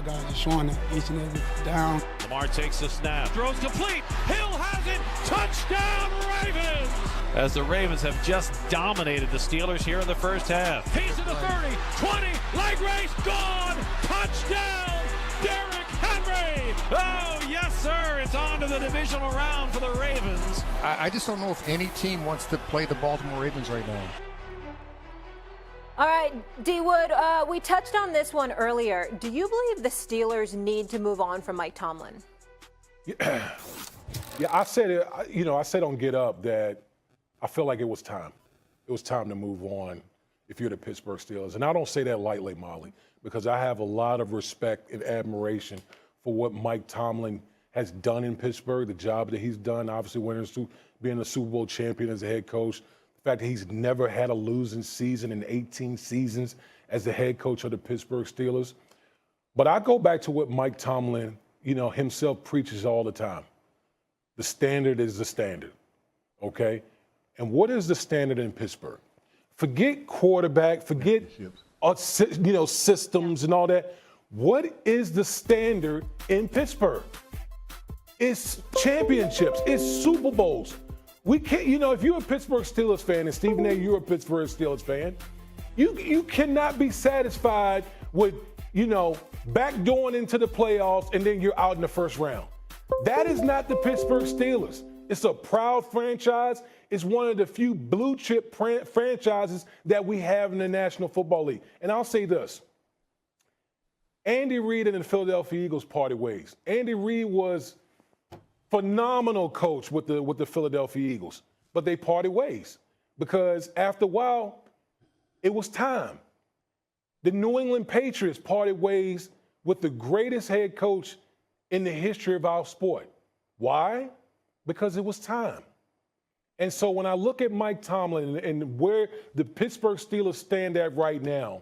our guys are showing it each and every down. Lamar takes the snap, throws complete. Hill has it. Touchdown, Ravens! As the Ravens have just dominated the Steelers here in the first half. He's to the 30, 20, leg race, gone! Touchdown, Derrick Henry! Oh, yes, sir. It's on to the divisional round for the Ravens. I just don't know if any team wants to play the Baltimore Ravens right now. All right, D-Wood, we touched on this one earlier. Do you believe the Steelers need to move on from Mike Tomlin? Yeah, I said it, I said on Get Up that I feel like it was time. It was time to move on if you're the Pittsburgh Steelers. And I don't say that lightly, Molly, because I have a lot of respect and admiration for what Mike Tomlin has done in Pittsburgh, the job that he's done, obviously being a Super Bowl champion as a head coach. The fact that he's never had a losing season in 18 seasons as the head coach of the Pittsburgh Steelers. But I go back to what Mike Tomlin, himself preaches all the time. The standard is the standard, okay? And what is the standard in Pittsburgh? Forget quarterback, forget systems and all that. What is the standard in Pittsburgh? It's championships, it's Super Bowls. We can't, if you're a Pittsburgh Steelers fan, and Stephen A., you're a Pittsburgh Steelers fan, you cannot be satisfied with, backdooring into the playoffs and then you're out in the first round. That is not the Pittsburgh Steelers. It's a proud franchise. It's one of the few blue chip franchises that we have in the National Football League. And I'll say this. Andy Reid and the Philadelphia Eagles parted ways. Andy Reid was phenomenal coach with the Philadelphia Eagles, but they parted ways because after a while, it was time. The New England Patriots parted ways with the greatest head coach in the history of our sport. Why? Because it was time. And so when I look at Mike Tomlin and where the Pittsburgh Steelers stand at right now,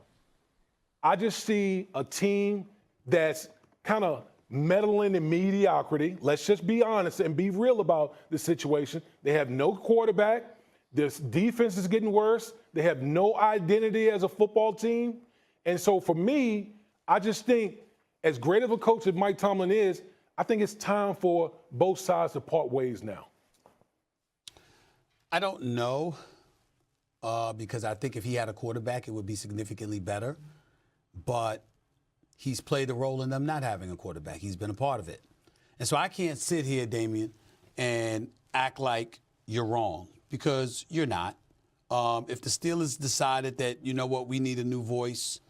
I just see a team that's kind of meddling in mediocrity. Let's just be honest and be real about the situation. They have no quarterback. This defense is getting worse. They have no identity as a football team. And so for me, I just think as great of a coach as Mike Tomlin is, I think it's time for both sides to part ways now. I don't know because I think if he had a quarterback, it would be significantly better. But he's played a role in them not having a quarterback. He's been a part of it. And so I can't sit here, Damian, and act like you're wrong because you're not. If the Steelers decided that, we need a new voice,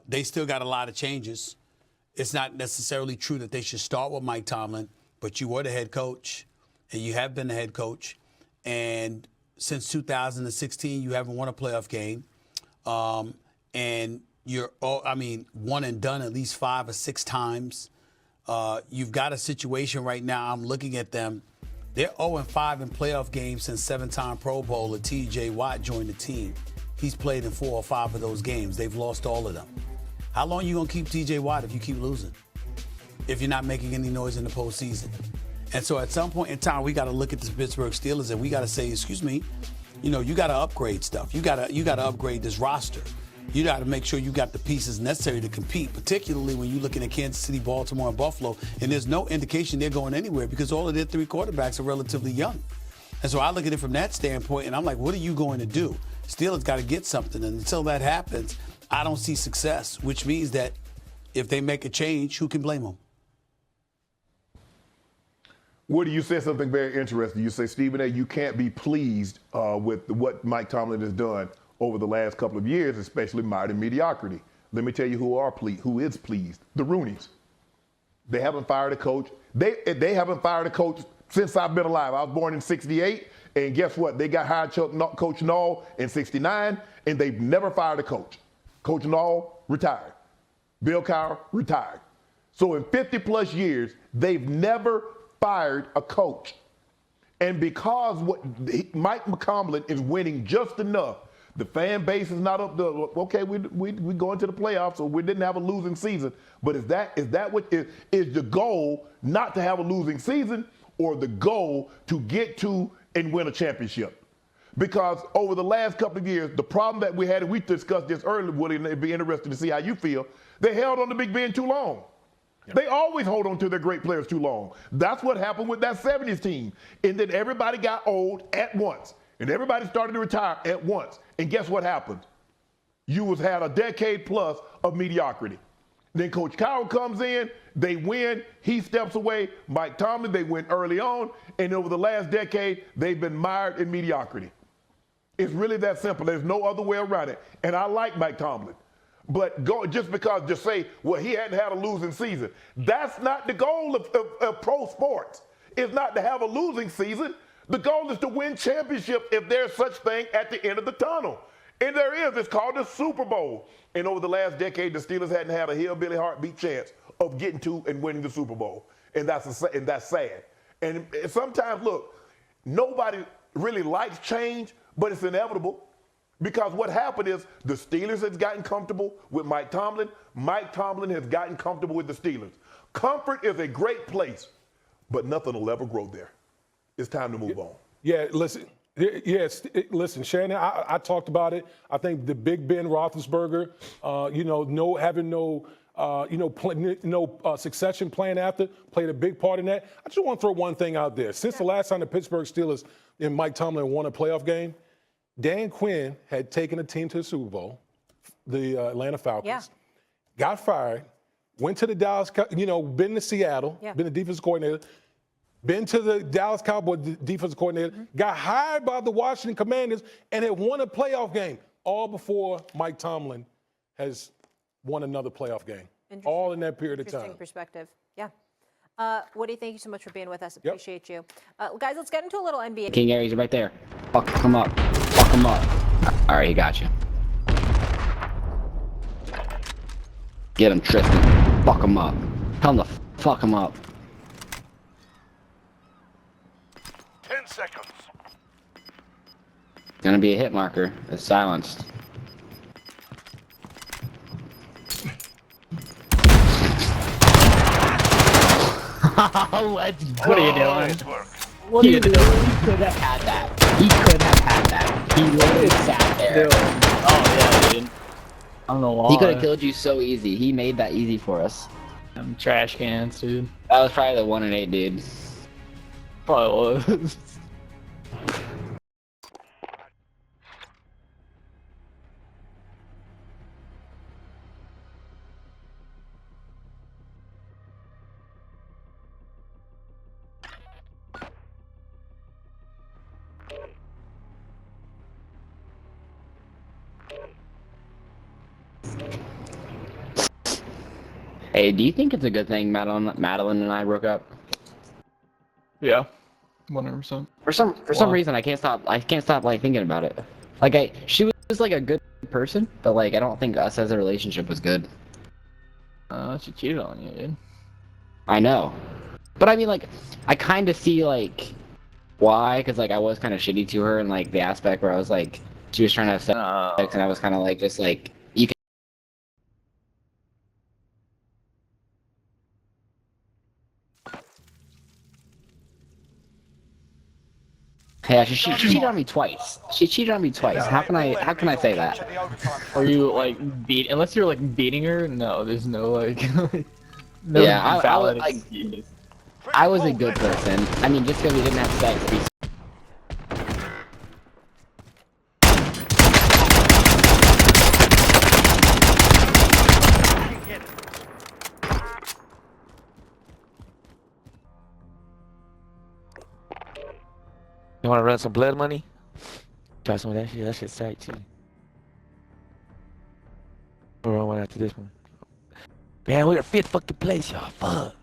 they still got a lot of changes. It's not necessarily true that they should start with Mike Tomlin, but you were the head coach, and you have been the head coach. And since 2016, you haven't won a playoff game. And you're, one and done at least 5 or 6 times. You've got a situation right now, I'm looking at them. They're 0-5 in playoff games since 7-time Pro Bowler T.J. Watt joined the team. He's played in 4 or 5 of those games. They've lost all of them. How long are you going to keep T.J. Watt if you keep losing? If you're not making any noise in the postseason? And so at some point in time, we got to look at the Pittsburgh Steelers and we got to say, excuse me, you got to upgrade stuff. You got to upgrade this roster. You got to make sure you got the pieces necessary to compete, particularly when you're looking at Kansas City, Baltimore, and Buffalo, and there's no indication they're going anywhere because all of their 3 quarterbacks are relatively young. And so I look at it from that standpoint, and I'm like, what are you going to do? Steelers got to get something, and until that happens, I don't see success, which means that if they make a change, who can blame them? Woody, you said something very interesting. You say, Stephen A., you can't be pleased with what Mike Tomlin has done over the last couple of years, especially mired in mediocrity. Let me tell you who is pleased. The Rooneys. They haven't fired a coach. They haven't fired a coach since I've been alive. I was born in 68, and guess what? They got hired Coach Null in 69, and they've never fired a coach. Coach Null retired. Bill Cowher retired. So in 50-plus years, they've never fired a coach. And because Mike McCarthy is winning just enough, the fan base is not up to, okay, we going to the playoffs, so we didn't have a losing season. But is that what is the goal, not to have a losing season, or the goal to get to and win a championship? Because over the last couple of years, the problem that we had, and we discussed this earlier, Woody, and it'd be interesting to see how you feel, They held on to Big Ben too long. They always hold on to their great players too long. That's what happened with that 70s team. And then everybody got old at once. And everybody started to retire at once. And guess what happened? You had a decade plus of mediocrity. Then Coach Cowell comes in, they win, he steps away. Mike Tomlin, they win early on. And over the last decade, they've been mired in mediocrity. It's really that simple. There's no other way around it. And I like Mike Tomlin. But just say, well, he hadn't had a losing season. That's not the goal of pro sports. It's not to have a losing season. The goal is to win championships if there's such thing at the end of the tunnel. And there is. It's called the Super Bowl. And over the last decade, the Steelers hadn't had a hillbilly heartbeat chance of getting to and winning the Super Bowl. And that's sad. And sometimes, look, nobody really likes change, but it's inevitable. Because what happened is the Steelers has gotten comfortable with Mike Tomlin. Mike Tomlin has gotten comfortable with the Steelers. Comfort is a great place, but nothing will ever grow there. It's time to move on. Yeah, listen. Yes, listen, Shannon, I talked about it. I think the Big Ben Roethlisberger, having no succession plan after played a big part in that. I just want to throw one thing out there. Since the last time the Pittsburgh Steelers and Mike Tomlin won a playoff game, Dan Quinn had taken a team to the Super Bowl, the Atlanta Falcons, got fired, went to the Dallas, been to Seattle, been the defensive coordinator, been to the Dallas Cowboys defensive coordinator, got hired by the Washington Commanders, and had won a playoff game, all before Mike Tomlin has won another playoff game, all in that period of time. Interesting perspective. Yeah. Woody, thank you so much for being with us. Appreciate you. Guys, let's get into a little NBA. King Aries right there. Fuck him up. Fuck him up. All right, he got you. Get him, Tristan. Fuck him up. Tell him to fuck him up. 10 seconds. Gonna be a hit marker. It's silenced. Let's go. What are you doing? What are you doing? He could have had that. He could have had that. He literally sat there. Oh yeah, dude. I don't know why. He could have killed you so easy. He made that easy for us. Trash cans, dude. That was probably the 1 and 8, dude. Probably was. Hey, do you think it's a good thing Madeline and I broke up? Yeah, 100%. For some reason, I can't stop like thinking about it. Like she was like a good person, but like I don't think us as a relationship was good. She cheated on you, dude. I know, but I mean like I kind of see like why, because like I was kind of shitty to her in like the aspect where I was like she was trying to have sex and I was kind of like just like you can. Yeah, she cheated on me twice. She cheated on me twice. How can I say that? Are you like unless you're like beating her? No, there's no like. No yeah, valid like, excuse. I was a good person. I mean, just because we didn't have sex. You wanna run some blood money? Try some of that shit. That shit's tight too. We'll run one after this one. Man, we're a 5th fucking place, y'all. Fuck.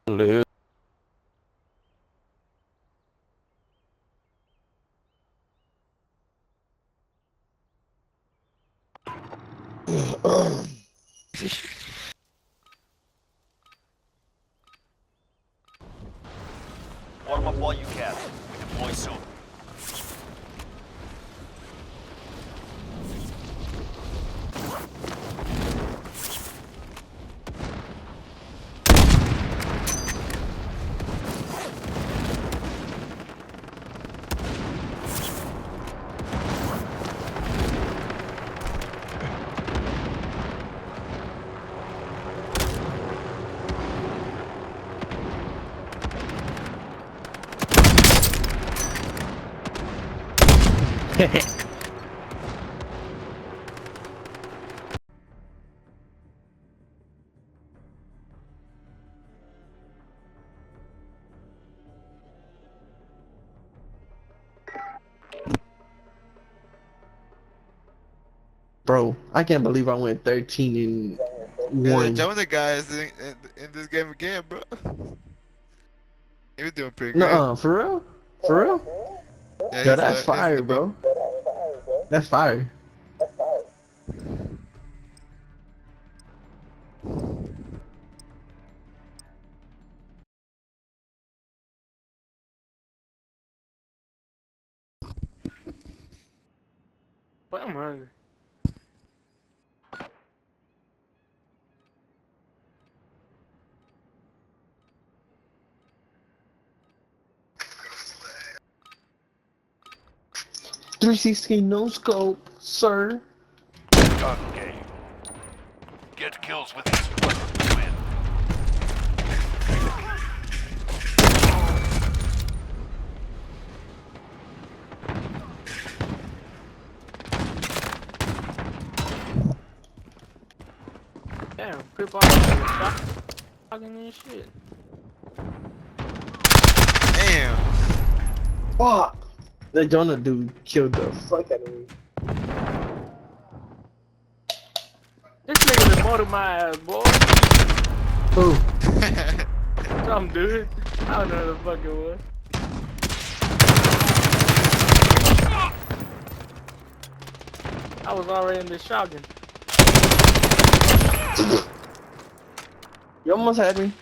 Lose. Warm up while you can. We deploy soon. Bro, I can't believe I went 13 and 1. Joe the guys in this game again, bro. He was doing pretty good. Nuh-uh, for real? For real? Yeah, Yo, that's fire, bro. That's fire. But I'm hungry. .360 no scope, sir. Okay. Get kills with these weapons to win. Damn, crip off talking and shit. Damn. Fuck! The Jonah dude killed the fuck out of me. This nigga been motored my ass, boy. Who? Some dude. I don't know who the fuck it was. I was already in the shotgun. You almost had me,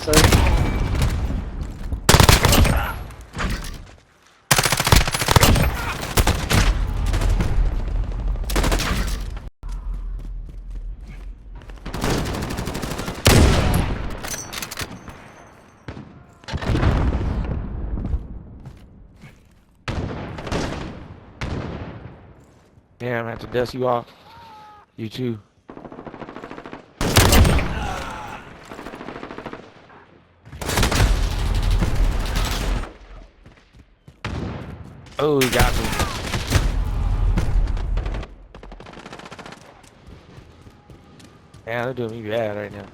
sir. Damn, I have to dust you off. You too. Oh, he got me. Yeah, they're doing me bad right now.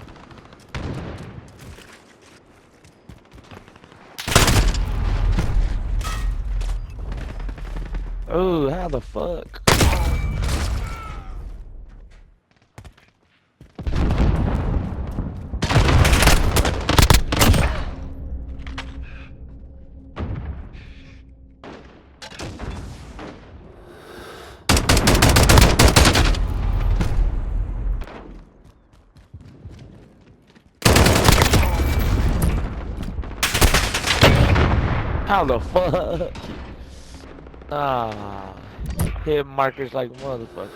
Oh, how the fuck? How the fuck? Ah, hit markers like motherfucker.